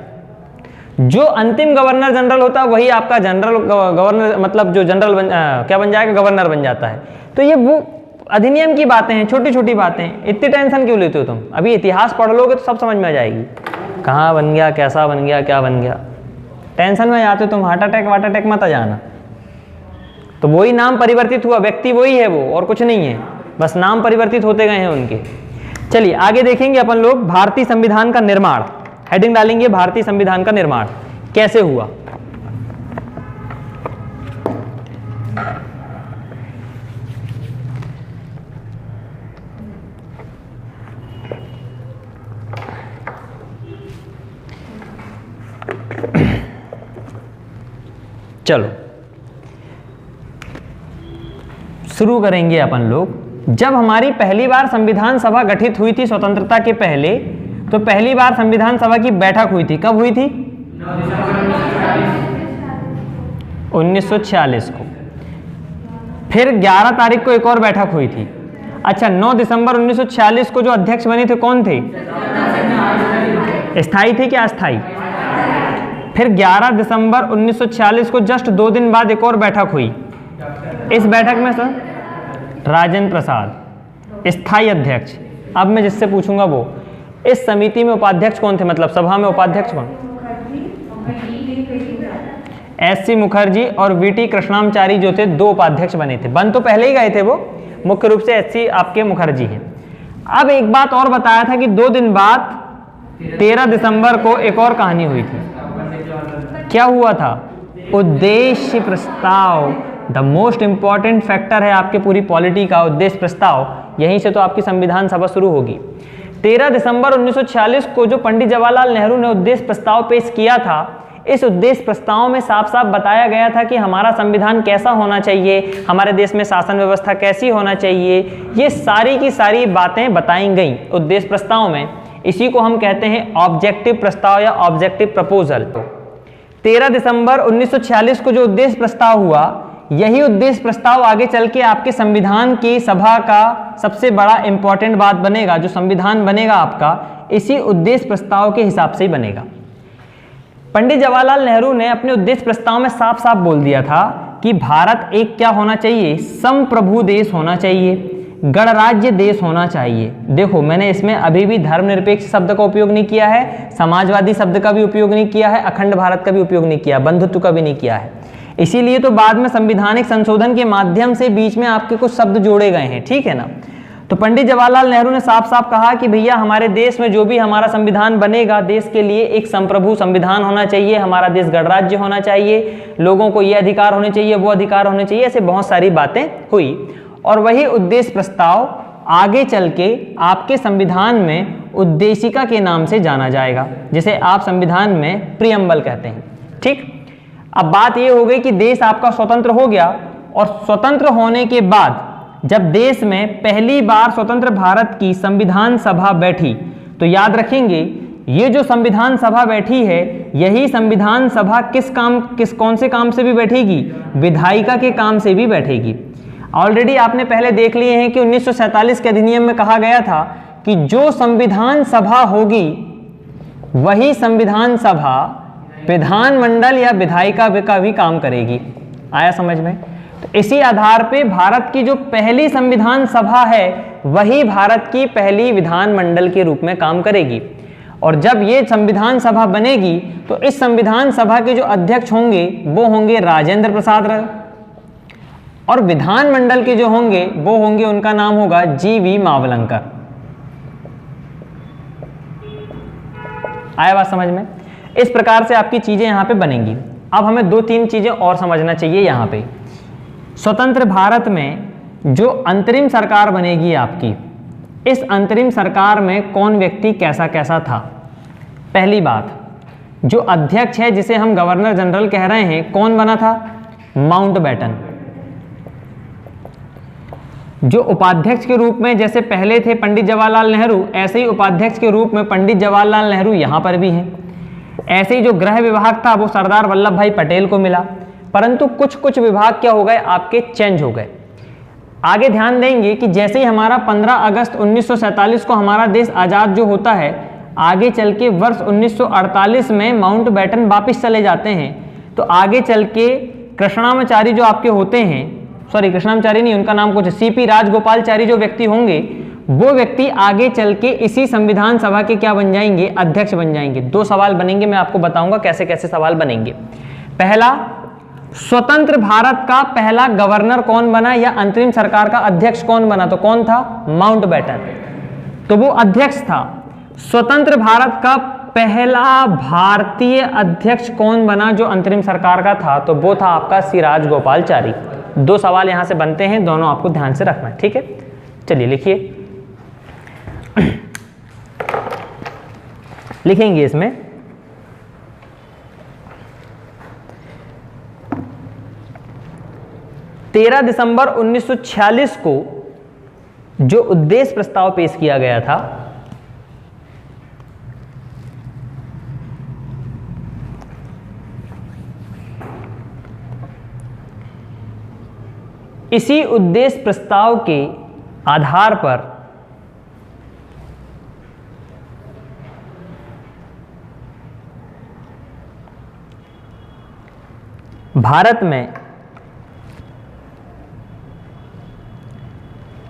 जो अंतिम गवर्नर जनरल होता है वही आपका गवर्नर मतलब जो जनरल क्या बन जाएगा? गवर्नर बन जाता है। तो ये वो अधिनियम की बातें हैं, छोटी छोटी बातें, इतनी टेंशन क्यों लेते हो तुम? अभी इतिहास पढ़ लोगे तो सब समझ में आ जाएगी, कहाँ बन गया, कैसा बन गया, क्या बन गया। टेंशन में जाते हो तुम, हार्ट अटैक मत आ जाना। तो वही नाम परिवर्तित हुआ, व्यक्ति वही है वो, और कुछ नहीं है, बस नाम परिवर्तित होते गए हैं उनके। चलिए आगे देखेंगे अपन लोग भारतीय संविधान का निर्माण। हेडिंग डालेंगे भारतीय संविधान का निर्माण कैसे हुआ। चलो शुरू करेंगे अपन लोग। जब हमारी पहली बार संविधान सभा गठित हुई थी स्वतंत्रता के पहले, तो पहली बार संविधान सभा की बैठक हुई थी, कब हुई थी? 1946 को। फिर 11 तारीख को एक और बैठक हुई थी। अच्छा, 9 दिसंबर 1946 को जो अध्यक्ष बने थे कौन थे? स्थायी थे क्या अस्थायी? फिर 11 दिसंबर 1946 को जस्ट 2 दिन बाद एक और बैठक हुई। इस बैठक में सर राजेंद्र प्रसाद स्थायी अध्यक्ष। अब मैं जिससे पूछूंगा वो, इस समिति में उपाध्यक्ष कौन थे, मतलब सभा में उपाध्यक्ष कौन? एस.सी. मुखर्जी और वी.टी. कृष्णामचारी जो थे 2 उपाध्यक्ष बने थे। बन तो पहले ही गए थे वो, मुख्य रूप से एस.सी. आपके मुखर्जी हैं। अब एक बात और बताया था कि 2 दिन बाद 13 दिसंबर को एक और कहानी हुई थी। क्या हुआ था? उद्देश्य प्रस्ताव। द मोस्ट इंपॉर्टेंट फैक्टर है आपके पूरी पॉलिटी का उद्देश्य प्रस्ताव। यहीं से तो आपकी संविधान सभा शुरू होगी। 13 दिसंबर 1946 को जो पंडित जवाहरलाल नेहरू ने उद्देश्य प्रस्ताव पेश किया था, इस उद्देश्य प्रस्ताव में साफ साफ बताया गया था कि हमारा संविधान कैसा होना चाहिए, हमारे देश में शासन व्यवस्था कैसी होना चाहिए, ये सारी की सारी बातें बताई गई उद्देश्य प्रस्ताव में। इसी को हम कहते हैं ऑब्जेक्टिव प्रस्ताव या ऑब्जेक्टिव प्रपोजल। 13 दिसंबर 1946 को जो उद्देश्य प्रस्ताव हुआ, यही उद्देश्य प्रस्ताव आगे चल के आपके संविधान की सभा का सबसे बड़ा इंपॉर्टेंट बात बनेगा। जो संविधान बनेगा आपका, इसी उद्देश्य प्रस्ताव के हिसाब से ही बनेगा। पंडित जवाहरलाल नेहरू ने अपने उद्देश्य प्रस्ताव में साफ साफ बोल दिया था कि भारत एक क्या होना चाहिए? संप्रभु देश होना चाहिए, गणराज्य देश होना चाहिए। देखो, मैंने इसमें अभी भी धर्मनिरपेक्ष शब्द का उपयोग नहीं किया है, समाजवादी शब्द का भी उपयोग नहीं किया है, अखंड भारत का भी उपयोग नहीं किया, बंधुत्व का भी नहीं किया है। इसीलिए तो बाद में संवैधानिक संशोधन के माध्यम से बीच में आपके कुछ शब्द जोड़े गए हैं, ठीक है ना। तो पंडित जवाहरलाल नेहरू ने साफ साफ कहा कि भैया हमारे देश में जो भी हमारा संविधान बनेगा, देश के लिए एक संप्रभु संविधान होना चाहिए, हमारा देश गणराज्य होना चाहिए, लोगों को ये अधिकार होने चाहिए, वो अधिकार होने चाहिए, ऐसे बहुत सारी बातें हुई। और वही उद्देश्य प्रस्ताव आगे चल के आपके संविधान में उद्देशिका के नाम से जाना जाएगा, जिसे आप संविधान में प्रियम्बल कहते हैं। ठीक, अब बात ये हो गई कि देश आपका स्वतंत्र हो गया, और स्वतंत्र होने के बाद जब देश में पहली बार स्वतंत्र भारत की संविधान सभा बैठी, तो याद रखेंगे ये जो संविधान सभा बैठी है, यही संविधान सभा कौन से काम से भी बैठेगी? विधायिका के काम से भी बैठेगी। ऑलरेडी आपने पहले देख लिए हैं कि 1947 के अधिनियम में कहा गया था कि जो संविधान सभा होगी, वही संविधान सभा विधानमंडल या विधायिका का भी काम करेगी। आया समझ में? तो इसी आधार पे भारत की जो पहली संविधान सभा है, वही भारत की पहली विधानमंडल के रूप में काम करेगी। और जब ये संविधान सभा बनेगी, तो इस संविधान सभा के जो अध्यक्ष होंगे वो होंगे राजेंद्र प्रसाद, और विधानमंडल के जो होंगे वो होंगे, उनका नाम होगा जी.वी. मावलंकर। आया बात समझ में? इस प्रकार से आपकी चीजें यहां पे बनेंगी। अब हमें 2-3 चीजें और समझना चाहिए यहां पे। स्वतंत्र भारत में जो अंतरिम सरकार बनेगी आपकी, इस अंतरिम सरकार में कौन व्यक्ति कैसा कैसा था? पहली बात, जो अध्यक्ष है जिसे हम गवर्नर जनरल कह रहे हैं, कौन बना था? माउंटबेटन। जो उपाध्यक्ष के रूप में जैसे पहले थे पंडित जवाहरलाल नेहरू, ऐसे ही उपाध्यक्ष के रूप में पंडित जवाहरलाल नेहरू यहां पर भी हैं। ऐसे ही जो गृह विभाग था वो सरदार वल्लभ भाई पटेल को मिला, परंतु कुछ कुछ विभाग क्या हो गए आपके? चेंज हो गए। आगे ध्यान देंगे कि जैसे ही हमारा 15 अगस्त 1947 को हमारा देश आज़ाद जो होता है, आगे चल के वर्ष 1948 में माउंटबेटन वापस चले जाते हैं। तो आगे चल के कृष्णामाचारी जो आपके होते हैं, सॉरी कृष्णामाचारी नहीं, उनका नाम कुछ सीपी राजगोपालचारी जो व्यक्ति होंगे, वो व्यक्ति आगे चल के इसी संविधान सभा के क्या बन जाएंगे? अध्यक्ष बन जाएंगे। 2 सवाल बनेंगे, मैं आपको बताऊंगा कैसे कैसे सवाल बनेंगे। पहला, स्वतंत्र भारत का पहला गवर्नर कौन बना या अंतरिम सरकार का अध्यक्ष कौन बना? तो कौन था? माउंटबेटन। तो वो अध्यक्ष था। स्वतंत्र भारत का पहला भारतीय अध्यक्ष कौन बना जो अंतरिम सरकार का था? तो वो था आपका सी राजगोपालचारी। 2 सवाल यहां से बनते हैं, दोनों आपको ध्यान से रखना है, ठीक है। चलिए लिखिए, लिखेंगे इसमें 13 दिसंबर 1946 को जो उद्देश्य प्रस्ताव पेश किया गया था, इसी उद्देश्य प्रस्ताव के आधार पर भारत में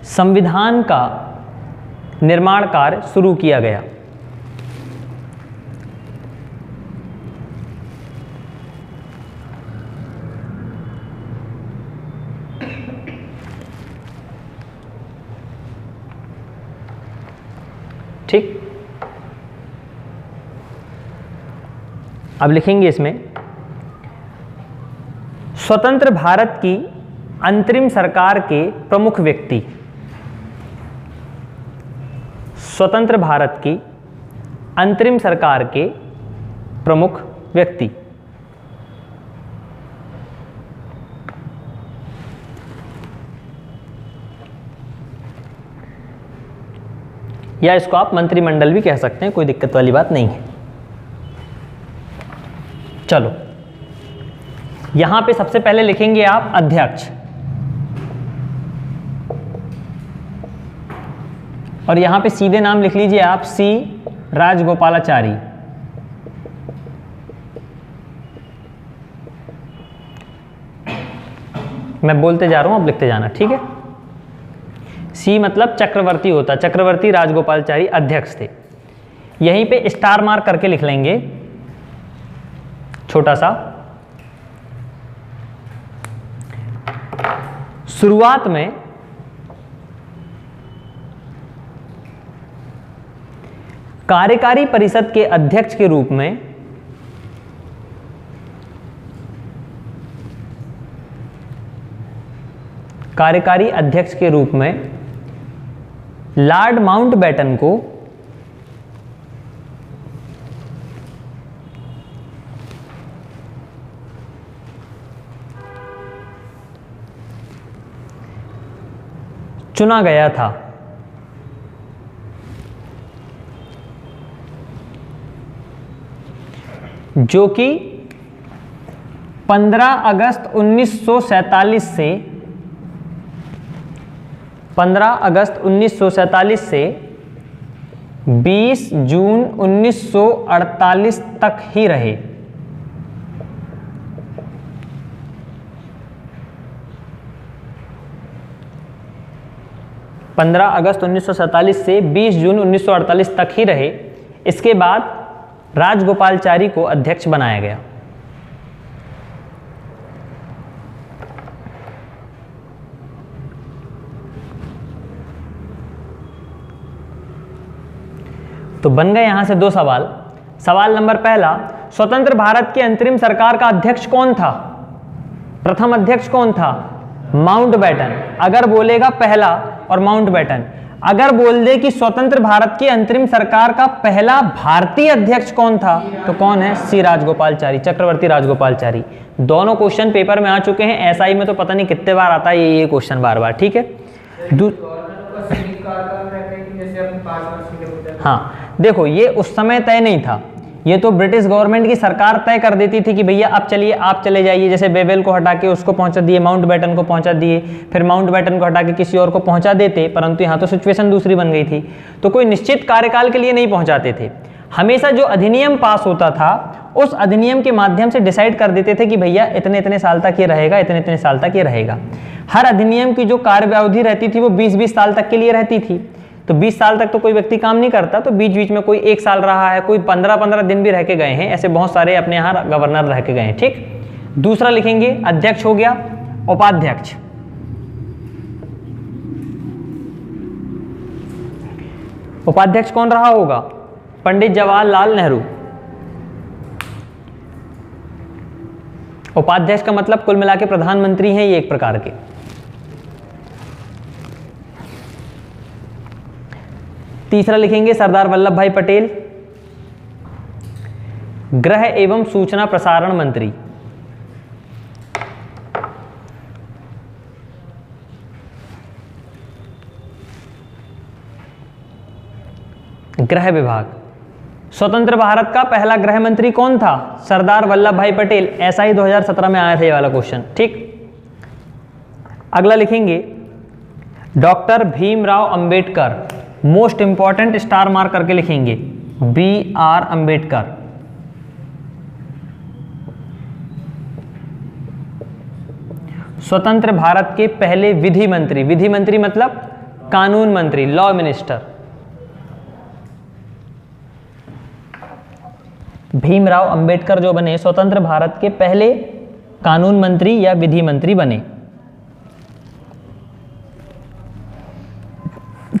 संविधान का निर्माण कार्य शुरू किया गया। ठीक, अब लिखेंगे इसमें स्वतंत्र भारत की अंतरिम सरकार के प्रमुख व्यक्ति, स्वतंत्र भारत की अंतरिम सरकार के प्रमुख व्यक्ति। या इसको आप मंत्रिमंडल भी कह सकते हैं, कोई दिक्कत वाली बात नहीं है। चलो, यहां पे सबसे पहले लिखेंगे आप अध्यक्ष, और यहां पे सीधे नाम लिख लीजिए आप सी राजगोपालाचारी। मैं बोलते जा रहा हूं, अब लिखते जाना, ठीक है। सी मतलब चक्रवर्ती होता, चक्रवर्ती राजगोपालाचारी अध्यक्ष थे। यहीं पे स्टार मार्क करके लिख लेंगे छोटा सा। शुरुआत में कार्यकारी परिषद के अध्यक्ष के रूप में कार्यकारी अध्यक्ष के रूप में लॉर्ड माउंटबेटन को चुना गया था। जो कि 15 अगस्त 1947 से 20 जून 1948 तक ही रहे। अगस्त 1947 से 20 जून 1948 तक ही रहे। इसके बाद राजगोपालाचारी को अध्यक्ष बनाया गया। तो बन गए यहां से दो सवाल। सवाल नंबर पहला, स्वतंत्र भारत की अंतरिम सरकार का अध्यक्ष कौन था? प्रथम अध्यक्ष कौन था? माउंटबेटन। अगर बोलेगा पहला और माउंटबेटन, अगर बोल दे कि स्वतंत्र भारत की अंतरिम सरकार का पहला भारतीय अध्यक्ष कौन था, तो कौन है? सी राजगोपालाचारी, चक्रवर्ती राजगोपालाचारी। दोनों क्वेश्चन पेपर में आ चुके हैं। एसआई में तो पता नहीं कितने बार आता है ये क्वेश्चन बार बार, ठीक है। हाँ देखो, ये उस समय तय नहीं था, ये तो ब्रिटिश गवर्नमेंट की सरकार तय कर देती थी कि भैया अब चलिए आप चले जाइए। जैसे बेवेल को हटा के उसको पहुंचा दिए, माउंटबेटन को पहुंचा दिए, फिर माउंटबेटन को हटा के किसी और को पहुंचा देते, परंतु यहाँ तो सिचुएशन दूसरी बन गई थी, तो कोई निश्चित कार्यकाल के लिए नहीं पहुंचाते थे। हमेशा जो अधिनियम पास होता था उस अधिनियम के माध्यम से डिसाइड कर देते थे कि भैया इतने इतने साल तक ये रहेगा, इतने इतने साल तक ये रहेगा। हर अधिनियम की जो कार्यावधि रहती थी वो 20-20 साल तक के लिए रहती थी। तो 20 साल तक तो कोई व्यक्ति काम नहीं करता, तो बीच बीच में कोई 1 साल रहा है, कोई 15-15 दिन भी रह के गए हैं, ऐसे बहुत सारे अपने यहाँ गवर्नर रह के गए हैं, ठीक। दूसरा लिखेंगे अध्यक्ष हो गया। उपाध्यक्ष, उपाध्यक्ष कौन रहा होगा? पंडित जवाहरलाल नेहरू। उपाध्यक्ष का मतलब कुल मिला के प्रधानमंत्री हैं ये एक प्रकार के। तीसरा लिखेंगे सरदार वल्लभ भाई पटेल, गृह एवं सूचना प्रसारण मंत्री। गृह विभाग, स्वतंत्र भारत का पहला गृह मंत्री कौन था? सरदार वल्लभ भाई पटेल। ऐसा ही 2017 में आया था ये वाला क्वेश्चन, ठीक। अगला लिखेंगे doctor Bhimrao Ambedkar, most important star mark करके लिखेंगे BR अंबेडकर। स्वतंत्र भारत के पहले विधि मंत्री, विधि मंत्री मतलब कानून मंत्री, लॉ मिनिस्टर। भीमराव अंबेडकर जो बने स्वतंत्र भारत के पहले कानून मंत्री या विधि मंत्री बने।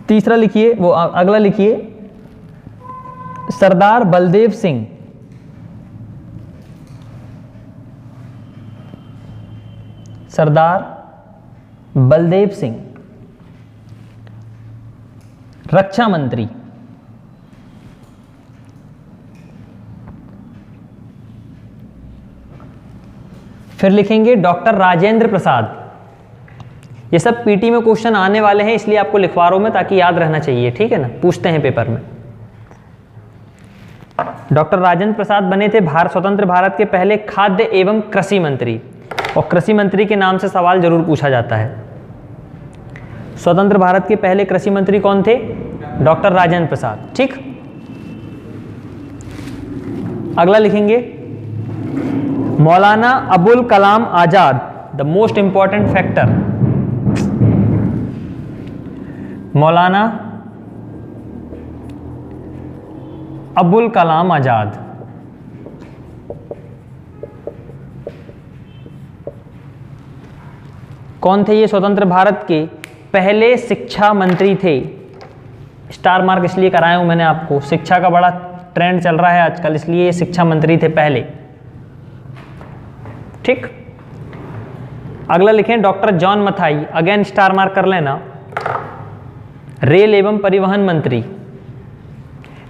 तीसरा लिखिए, वो अगला लिखिए सरदार बलदेव सिंह। सरदार बलदेव सिंह रक्षा मंत्री। फिर लिखेंगे डॉक्टर राजेंद्र प्रसाद। ये सब पीटी में क्वेश्चन आने वाले हैं, इसलिए आपको लिखवा रहा हूं मैं ताकि याद रहना चाहिए, ठीक है ना, पूछते हैं पेपर में। डॉक्टर राजेंद्र प्रसाद बने थे स्वतंत्र भारत के पहले खाद्य एवं कृषि मंत्री, और कृषि मंत्री के नाम से सवाल जरूर पूछा जाता है। स्वतंत्र भारत के पहले कृषि मंत्री कौन थे? डॉक्टर राजेंद्र प्रसाद, ठीक। अगला लिखेंगे Maulana Abul Kalam Azad, the most important factor. Maulana Abul Kalam Azad. कौन थे ये? स्वतंत्र भारत के पहले शिक्षा मंत्री थे। स्टार मार्क इसलिए कराया हूं मैंने आपको, शिक्षा का बड़ा ट्रेंड चल रहा है आजकल, इसलिए ये शिक्षा मंत्री थे पहले, ठीक। अगला लिखें doctor John Mathai, again star mark कर लेना। रेल एवं परिवहन मंत्री।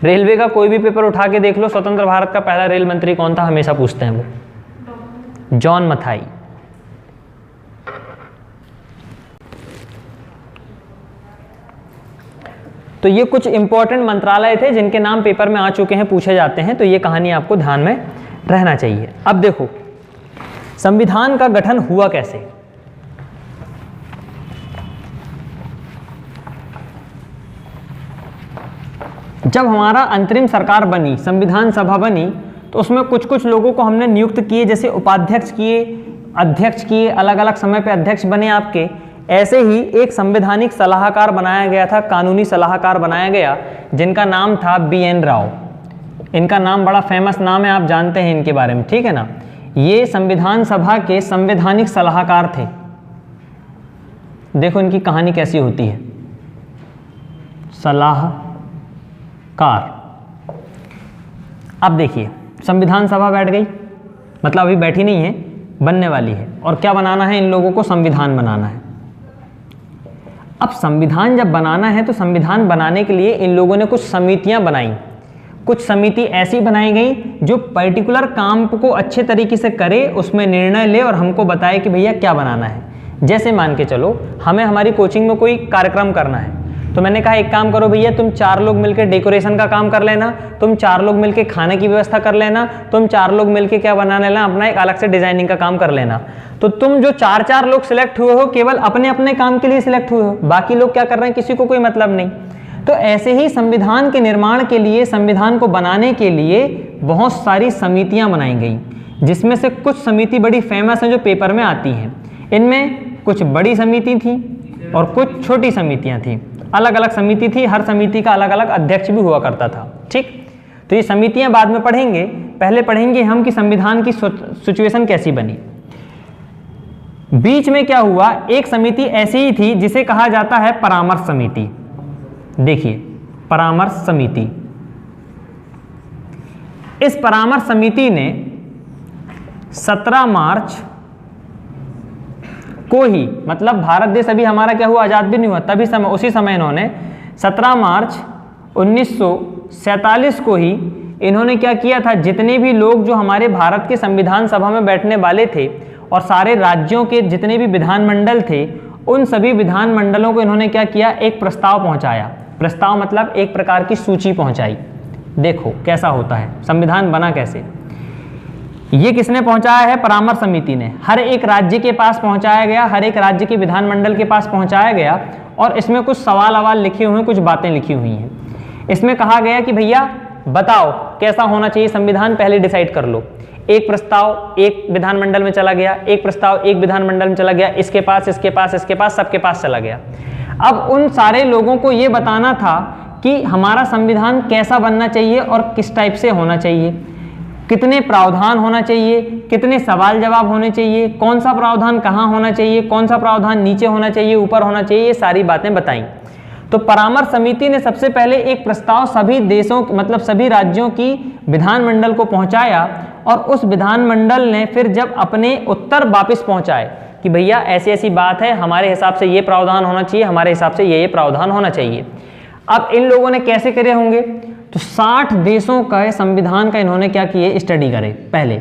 रेलवे का कोई भी पेपर उठा के देख लो, स्वतंत्र भारत का पहला रेल मंत्री कौन था, हमेशा पूछते हैं वो, जॉन मथाई। तो ये कुछ इंपॉर्टेंट मंत्रालय थे जिनके नाम पेपर में आ चुके हैं, पूछे जाते हैं, तो ये कहानी आपको ध्यान में रहना चाहिए। अब देखो संविधान का गठन हुआ कैसे। जब हमारा अंतरिम सरकार बनी, संविधान सभा बनी, तो उसमें कुछ कुछ लोगों को हमने नियुक्त किए, जैसे उपाध्यक्ष किए, अध्यक्ष किए, अलग अलग समय पे अध्यक्ष बने आपके। ऐसे ही एक संवैधानिक सलाहकार बनाया गया था, कानूनी सलाहकार बनाया गया, जिनका नाम था BN राव। इनका नाम बड़ा फेमस नाम है, आप जानते हैं इनके बारे में, ठीक है ना। ये संविधान सभा के संवैधानिक सलाहकार थे। देखो इनकी कहानी कैसी होती है। सलाहकार। अब देखिए संविधान सभा बैठ गई, मतलब अभी बैठी नहीं है, बनने वाली है, और क्या बनाना है इन लोगों को? संविधान बनाना है। अब संविधान जब बनाना है तो संविधान बनाने के लिए इन लोगों ने कुछ समितियां बनाई। कुछ समिति ऐसी बनाई गई जो पर्टिकुलर काम को अच्छे तरीके से करे, उसमें निर्णय ले और हमको बताए कि भैया क्या बनाना है। जैसे मान के चलो हमें हमारी कोचिंग में कोई कार्यक्रम करना है, तो मैंने कहा एक काम करो भैया, तुम 4 लोग मिलकर डेकोरेशन का काम कर लेना, तुम 4 लोग मिलकर खाने की व्यवस्था कर लेना, तुम 4 लोग मिलकर क्या बना लेना, अपना एक अलग से डिजाइनिंग का काम कर लेना। तो तुम जो 4 लोग सिलेक्ट हुए हो, केवल अपने अपने काम के लिए सिलेक्ट हुए हो, बाकी लोग क्या कर रहे हैं किसी को कोई मतलब नहीं। तो ऐसे ही संविधान के निर्माण के लिए, संविधान को बनाने के लिए बहुत सारी समितियां बनाई गई, जिसमें से कुछ समिति बड़ी फेमस हैं जो पेपर में आती हैं। इनमें कुछ बड़ी समिति थी और कुछ छोटी समितियां थी, अलग अलग समिति थी, हर समिति का अलग अलग अध्यक्ष भी हुआ करता था, ठीक। तो ये समितियां बाद में पढ़ेंगे, पहले पढ़ेंगे हम कि संविधान की सिचुएशन कैसी बनी। बीच में क्या हुआ, एक समिति ऐसी ही थी जिसे कहा जाता है परामर्श समिति। देखिए परामर्श समिति, इस परामर्श समिति ने 17 मार्च को ही, मतलब भारत देश अभी हमारा क्या हुआ, आजाद भी नहीं हुआ, तभी उसी समय इन्होंने 17 मार्च 1947 को ही इन्होंने क्या किया था, जितने भी लोग जो हमारे भारत के संविधान सभा में बैठने वाले थे और सारे राज्यों के जितने भी विधानमंडल थे, उन सभी विधानमंडलों को इन्होंने क्या किया, एक प्रस्ताव पहुंचाया। प्रस्ताव मतलब एक प्रकार की सूची पहुंचाई। देखो कैसा होता है, संविधान बना कैसे। ये किसने पहुंचाया है? परामर्श समिति ने। हर एक राज्य के पास पहुंचाया गया, हर एक राज्य के विधानमंडल के पास पहुंचाया गया और इसमें कुछ सवाल अवाल लिखे हुए हैं, कुछ बातें लिखी हुई हैं। इसमें कहा गया कि भैया बताओ कैसा होना चाहिए संविधान, पहले डिसाइड कर लो। एक प्रस्ताव एक विधानमंडल में चला गया, एक प्रस्ताव एक विधानमंडल में चला गया, इसके पास, इसके पास, इसके पास, सबके पास चला गया। अब उन सारे लोगों को ये बताना था कि हमारा संविधान कैसा बनना चाहिए और किस टाइप से होना चाहिए, कितने प्रावधान होना चाहिए, कितने सवाल जवाब होने चाहिए, कौन सा प्रावधान कहाँ होना चाहिए, कौन सा प्रावधान नीचे होना चाहिए, ऊपर होना चाहिए, ये सारी बातें बताई। तो परामर्श समिति ने सबसे पहले एक प्रस्ताव सभी देशों मतलब सभी राज्यों की विधानमंडल को पहुंचाया और उस विधानमंडल ने फिर जब अपने उत्तर वापस पहुंचाए कि भैया ऐसी ऐसी बात है, हमारे हिसाब से ये प्रावधान होना चाहिए, हमारे हिसाब से ये प्रावधान होना चाहिए। अब इन लोगों ने कैसे करे होंगे? तो 60 देशों का संविधान का इन्होंने क्या किए? स्टडी करे। पहले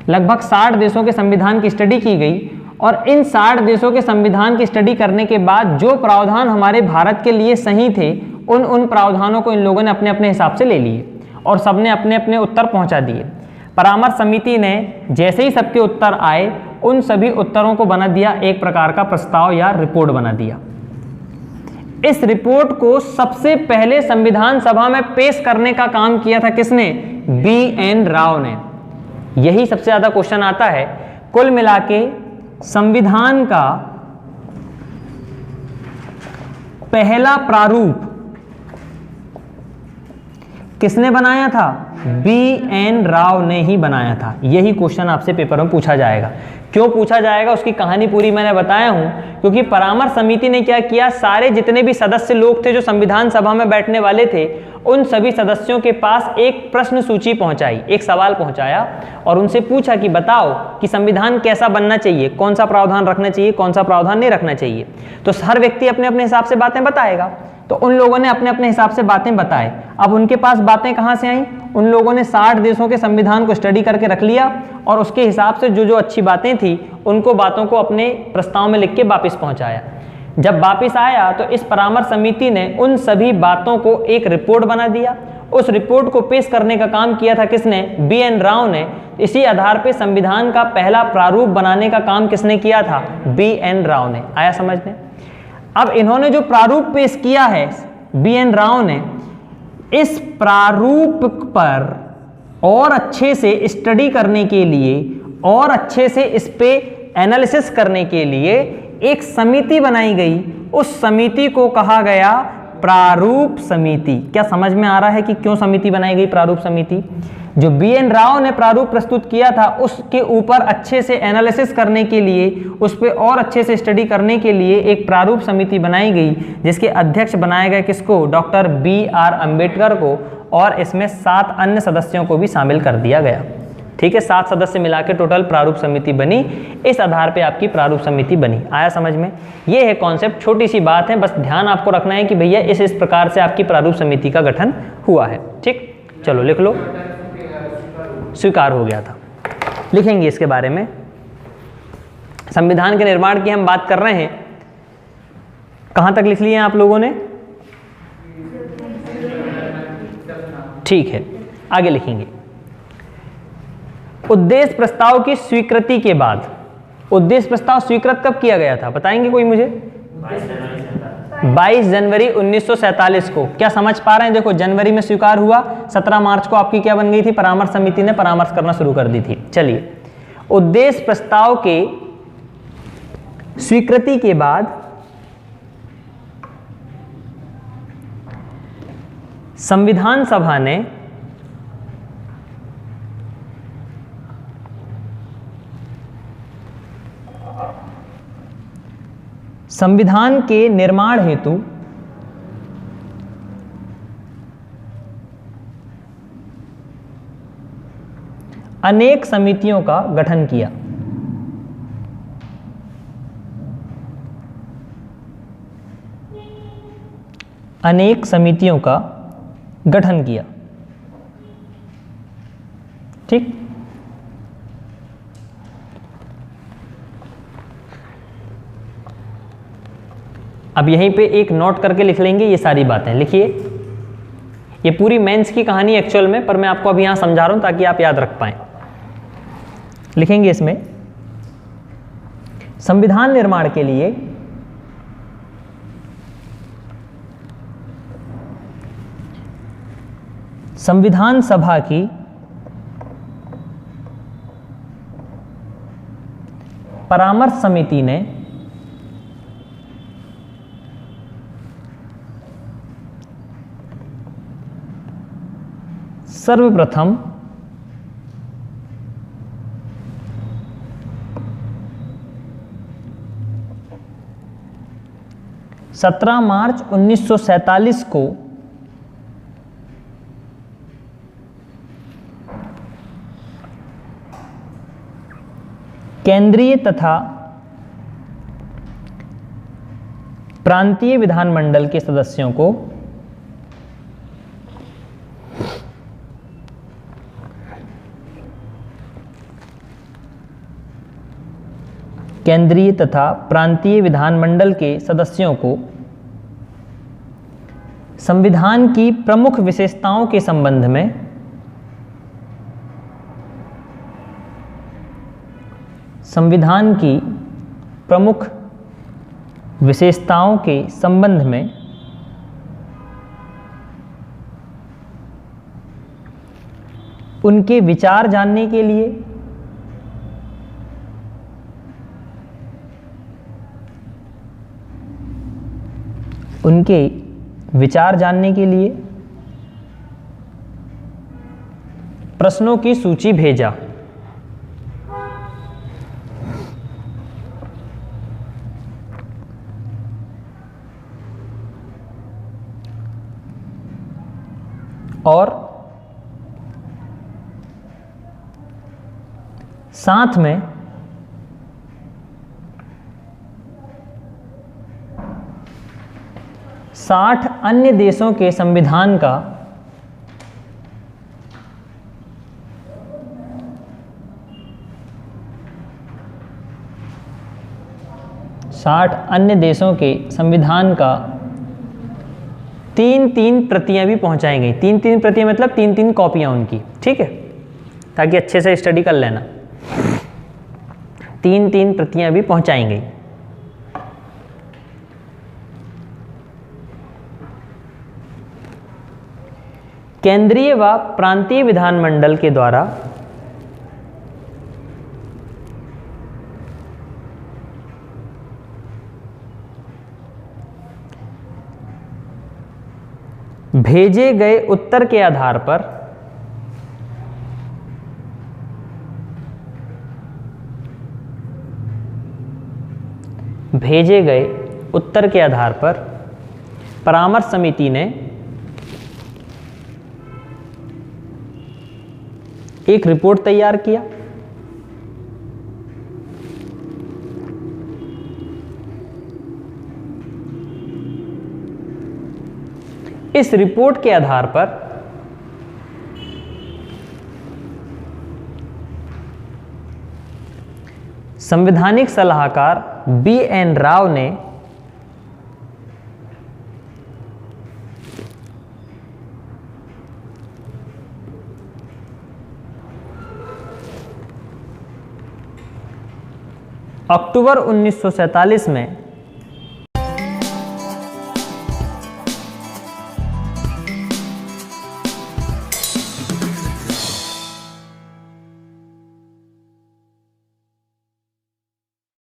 लगभग 60 देशों के संविधान की स्टडी की गई और इन 60 देशों के संविधान की स्टडी करने के बाद जो प्रावधान हमारे भारत के लिए सही थे उन प्रावधानों को इन लोगों ने अपने अपने हिसाब से ले लिए और सबने अपने अपने उत्तर पहुंचा दिए। परामर्श समिति ने जैसे ही सबके उत्तर आए उन सभी उत्तरों को बना दिया एक प्रकार का प्रस्ताव या रिपोर्ट बना दिया। इस रिपोर्ट को सबसे पहले संविधान सभा में पेश करने का काम किया था किसने? B.N. राव ने। यही सबसे ज्यादा क्वेश्चन आता है। कुल मिला के संविधान का पहला प्रारूप किसने बनाया था? B.N. राव ने ही बनाया था। यही क्वेश्चन आपसे पेपर में पूछा जाएगा। क्यों पूछा जाएगा उसकी कहानी पूरी मैंने बताया हूं, क्योंकि परामर्श समिति ने क्या किया, सारे जितने भी सदस्य लोग थे जो संविधान सभा में बैठने वाले थे उन सभी सदस्यों के पास एक प्रश्न सूची पहुंचाई, एक सवाल पहुंचाया और उनसे पूछा कि बताओ कि संविधान कैसा बनना चाहिए, कौन सा प्रावधान रखना चाहिए, कौन सा प्रावधान नहीं रखना चाहिए। तो हर व्यक्ति अपने अपने हिसाब से बातें बताएगा। तो उन लोगों ने अपने अपने हिसाब से बातें बताए। अब उनके पास बातें कहां से आई? उन लोगों ने 60 देशों के संविधान को स्टडी करके रख लिया और उसके हिसाब से जो जो अच्छी बातें थी उनको बातों को अपने प्रस्ताव में लिख के वापस पहुंचाया। जब वापस आया तो इस परामर्श समिति ने उन सभी बातों को एक रिपोर्ट बना दिया। उस रिपोर्ट को पेश करने का काम किया था किसने? B.N. राव ने। इसी आधार पर संविधान का पहला प्रारूप बनाने का काम किसने किया था? B.N. राव ने। आया समझने? अब इन्होंने जो प्रारूप पेश किया है B.N. राव ने, इस प्रारूप पर और अच्छे से स्टडी करने के लिए और अच्छे से इस पे एनालिसिस करने के लिए एक समिति बनाई गई। उस समिति को कहा गया प्रारूप समिति। क्या समझ में आ रहा है कि क्यों समिति बनाई गई? प्रारूप समिति जो B.N. राव ने प्रारूप प्रस्तुत किया था उसके ऊपर अच्छे से एनालिसिस करने के लिए, उस पर और अच्छे से स्टडी करने के लिए एक प्रारूप समिति बनाई गई जिसके अध्यक्ष बनाया गया किसको? Doctor B.R. अम्बेडकर को। और इसमें 7 अन्य सदस्यों को भी शामिल कर दिया गया। ठीक है, 7 सदस्य मिला के टोटल प्रारूप समिति बनी। इस आधार पे आपकी प्रारूप समिति बनी। आया समझ में? ये है कॉन्सेप्ट, छोटी सी बात है, बस ध्यान आपको रखना है कि भैया इस प्रकार से आपकी प्रारूप समिति का गठन हुआ है। ठीक, चलो लिख लो। स्वीकार हो गया था, लिखेंगे इसके बारे में। संविधान के निर्माण की हम बात कर रहे हैं, कहां तक लिख लिए हैं आप लोगों ने? ठीक है, आगे लिखेंगे। उद्देश्य प्रस्ताव की स्वीकृति के बाद, उद्देश्य प्रस्ताव स्वीकृत कब किया गया था बताएंगे कोई मुझे? 22 जनवरी 1947 को। क्या समझ पा रहे हैं? देखो, जनवरी में स्वीकार हुआ, 17 मार्च को आपकी क्या बन गई थी? परामर्श समिति ने परामर्श करना शुरू कर दी थी। चलिए, उद्देश्य प्रस्ताव के स्वीकृति के बाद संविधान सभा ने संविधान के निर्माण हेतु अनेक समितियों का गठन किया। अनेक समितियों का गठन किया। ठीक, अब यहीं पे एक नोट करके लिख लेंगे ये सारी बातें। लिखिए, ये पूरी मेंस की कहानी एक्चुअल में, पर मैं आपको अभी यहां समझा रहा हूं ताकि आप याद रख पाएं। लिखेंगे इसमें संविधान निर्माण के लिए संविधान सभा की परामर्श समिति ने सर्वप्रथम सत्रह मार्च 1947 को केंद्रीय तथा प्रांतीय विधानमंडल के सदस्यों को केंद्रीय तथा प्रांतीय विधानमंडल के सदस्यों को संविधान की प्रमुख विशेषताओं के संबंध में संविधान की प्रमुख विशेषताओं के संबंध में उनके विचार जानने के लिए प्रश्नों की सूची भेजा। और साथ में साठ अन्य देशों के संविधान का तीन तीन प्रतियां भी पहुंचाई गई। तीन तीन प्रतियां मतलब तीन तीन कॉपियां उनकी, ठीक है, ताकि अच्छे से स्टडी कर लेना। तीन तीन प्रतियां भी पहुंचाई गई। केंद्रीय व प्रांतीय विधानमंडल के द्वारा भेजे गए उत्तर के आधार पर परामर्श समिति ने एक रिपोर्ट तैयार किया। इस रिपोर्ट के आधार पर संवैधानिक सलाहकार B.N. राव ने अक्टूबर 1947 में